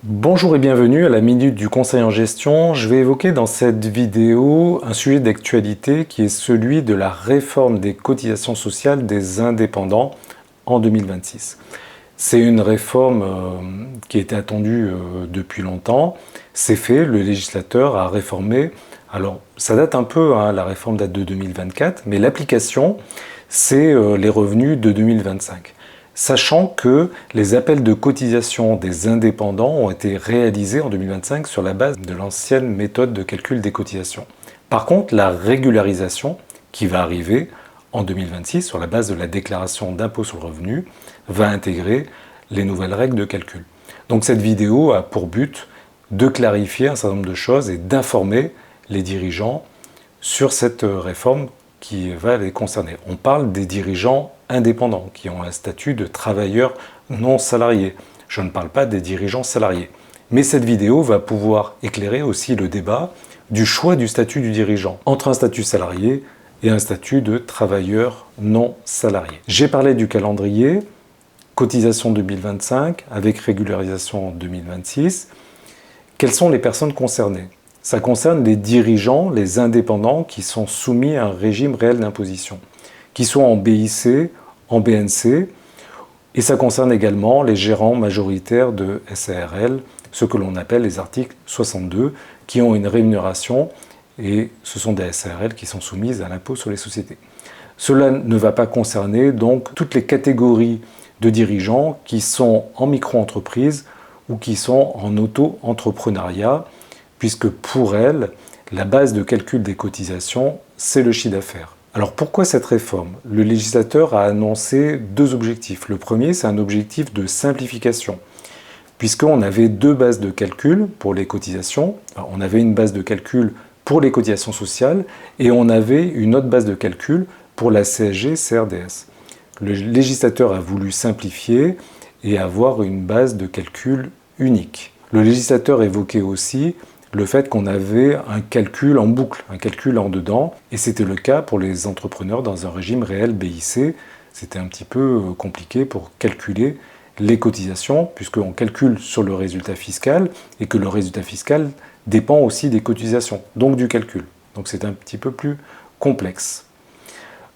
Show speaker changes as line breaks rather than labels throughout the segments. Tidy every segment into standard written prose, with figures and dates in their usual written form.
Bonjour et bienvenue à la Minute du Conseil en Gestion. Je vais évoquer dans cette vidéo un sujet d'actualité qui est celui de la réforme des cotisations sociales des indépendants en 2026. C'est une réforme qui a été attendue depuis longtemps. C'est fait, le législateur a réformé. Alors, ça date un peu, la réforme date de 2024, mais l'application, c'est les revenus de 2025. Sachant que les appels de cotisation des indépendants ont été réalisés en 2025 sur la base de l'ancienne méthode de calcul des cotisations. Par contre, la régularisation qui va arriver en 2026 sur la base de la déclaration d'impôt sur le revenu va intégrer les nouvelles règles de calcul. Donc cette vidéo a pour but de clarifier un certain nombre de choses et d'informer les dirigeants sur cette réforme qui va les concerner. On parle des dirigeants indépendants qui ont un statut de travailleurs non salariés. Je ne parle pas des dirigeants salariés. Mais cette vidéo va pouvoir éclairer aussi le débat du choix du statut du dirigeant entre un statut salarié et un statut de travailleur non salarié. J'ai parlé du calendrier, cotisation 2025 avec régularisation en 2026. Quelles sont les personnes concernées ? Ça concerne les dirigeants, les indépendants qui sont soumis à un régime réel d'imposition, qui sont en BIC, en BNC, et ça concerne également les gérants majoritaires de SARL, ce que l'on appelle les articles 62, qui ont une rémunération, et ce sont des SARL qui sont soumises à l'impôt sur les sociétés. Cela ne va pas concerner donc toutes les catégories de dirigeants qui sont en micro-entreprise ou qui sont en auto-entrepreneuriat, puisque pour elles, la base de calcul des cotisations, c'est le chiffre d'affaires. Alors pourquoi cette réforme ? Le législateur a annoncé deux objectifs. Le premier, c'est un objectif de simplification, puisqu'on avait deux bases de calcul pour les cotisations. Alors, on avait une base de calcul pour les cotisations sociales et on avait une autre base de calcul pour la CSG-CRDS. Le législateur a voulu simplifier et avoir une base de calcul unique. Le législateur évoquait aussi le fait qu'on avait un calcul en boucle, un calcul en dedans, et c'était le cas pour les entrepreneurs dans un régime réel BIC. C'était un petit peu compliqué pour calculer les cotisations, puisqu'on calcule sur le résultat fiscal, et que le résultat fiscal dépend aussi des cotisations, donc du calcul. Donc c'est un petit peu plus complexe.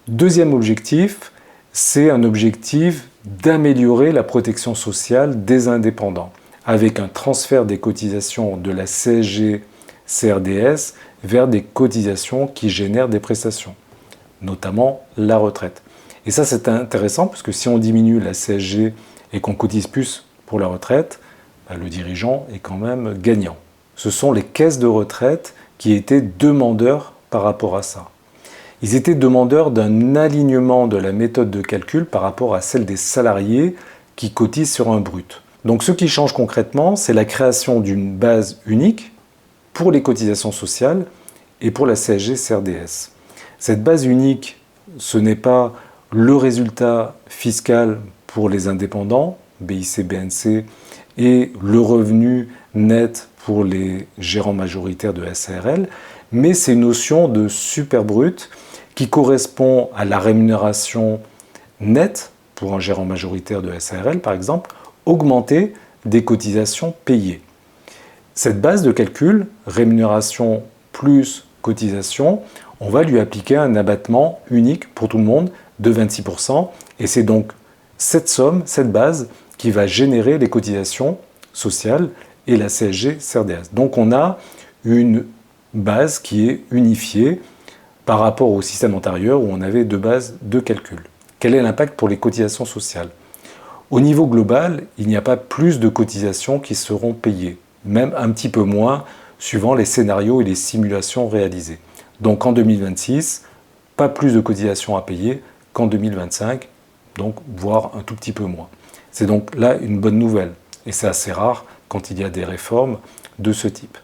Deuxième objectif, c'est un objectif d'améliorer la protection sociale des indépendants, avec un transfert des cotisations de la CSG-CRDS vers des cotisations qui génèrent des prestations, notamment la retraite. Et ça, c'est intéressant, parce que si on diminue la CSG et qu'on cotise plus pour la retraite, le dirigeant est quand même gagnant. Ce sont les caisses de retraite qui étaient demandeurs par rapport à ça. Ils étaient demandeurs d'un alignement de la méthode de calcul par rapport à celle des salariés qui cotisent sur un brut. Donc ce qui change concrètement, c'est la création d'une base unique pour les cotisations sociales et pour la CSG-CRDS. Cette base unique, ce n'est pas le résultat fiscal pour les indépendants, BIC, BNC, et le revenu net pour les gérants majoritaires de SARL, mais c'est une notion de superbrut qui correspond à la rémunération nette pour un gérant majoritaire de SARL, par exemple, augmenter des cotisations payées. Cette base de calcul, rémunération plus cotisation, on va lui appliquer un abattement unique pour tout le monde de 26%, et c'est donc cette somme, cette base, qui va générer les cotisations sociales et la CSG-CRDS. Donc on a une base qui est unifiée par rapport au système antérieur où on avait deux bases de calcul. Quel est l'impact pour les cotisations sociales ? Au niveau global, il n'y a pas plus de cotisations qui seront payées, même un petit peu moins suivant les scénarios et les simulations réalisées. Donc en 2026, pas plus de cotisations à payer qu'en 2025, donc voire un tout petit peu moins. C'est donc là une bonne nouvelle, et c'est assez rare quand il y a des réformes de ce type.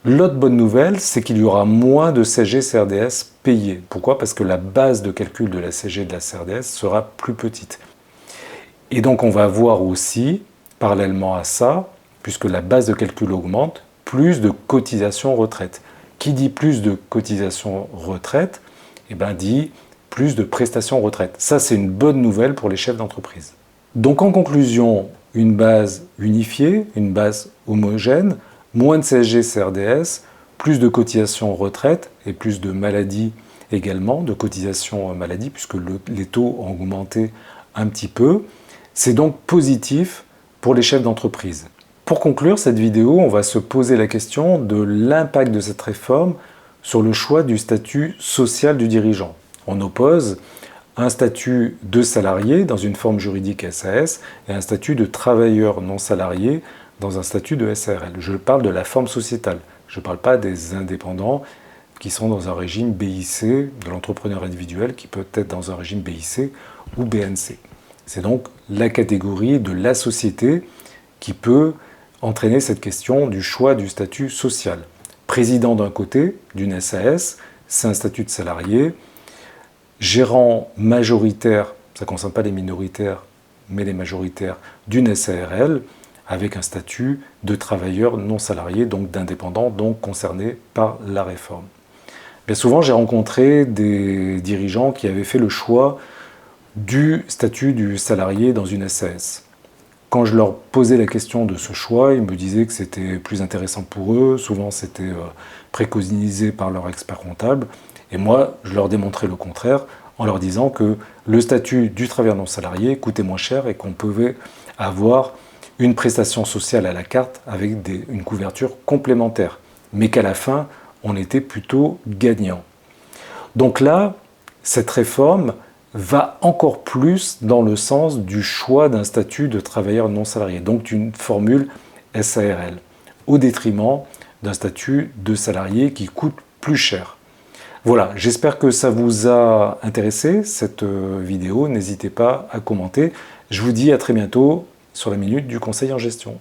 L'autre bonne nouvelle, c'est qu'il y aura moins de CSG-CRDS payés. Pourquoi ? Parce que la base de calcul de la CSG et de la CRDS sera plus petite. Et donc on va voir aussi, parallèlement à ça, puisque la base de calcul augmente, plus de cotisations retraite. Qui dit plus de cotisations retraite, dit plus de prestations retraite. Ça, c'est une bonne nouvelle pour les chefs d'entreprise. Donc en conclusion, une base unifiée, une base homogène, moins de CSG, CRDS, plus de cotisations retraite et plus de maladies également, de cotisations maladie, puisque les taux ont augmenté un petit peu. C'est donc positif pour les chefs d'entreprise. Pour conclure cette vidéo, on va se poser la question de l'impact de cette réforme sur le choix du statut social du dirigeant. On oppose un statut de salarié dans une forme juridique SAS et un statut de travailleur non salarié dans un statut de SARL. Je parle de la forme sociétale, je ne parle pas des indépendants qui sont dans un régime BIC, de l'entrepreneur individuel qui peut être dans un régime BIC ou BNC. C'est donc la catégorie de la société qui peut entraîner cette question du choix du statut social. Président d'un côté d'une SAS, c'est un statut de salarié. Gérant majoritaire, ça ne concerne pas les minoritaires, mais les majoritaires, d'une SARL, avec un statut de travailleur non salarié, donc d'indépendant, donc concerné par la réforme. Bien souvent, j'ai rencontré des dirigeants qui avaient fait le choix du statut du salarié dans une SAS. Quand je leur posais la question de ce choix, ils me disaient que c'était plus intéressant pour eux, souvent c'était préconisé par leur expert comptable, et moi je leur démontrais le contraire en leur disant que le statut du travailleur non salarié coûtait moins cher et qu'on pouvait avoir une prestation sociale à la carte avec une couverture complémentaire, mais qu'à la fin on était plutôt gagnant. Donc là, cette réforme va encore plus dans le sens du choix d'un statut de travailleur non salarié, donc d'une formule SARL, au détriment d'un statut de salarié qui coûte plus cher. Voilà, j'espère que ça vous a intéressé, cette vidéo. N'hésitez pas à commenter. Je vous dis à très bientôt sur la Minute du Conseil en Gestion.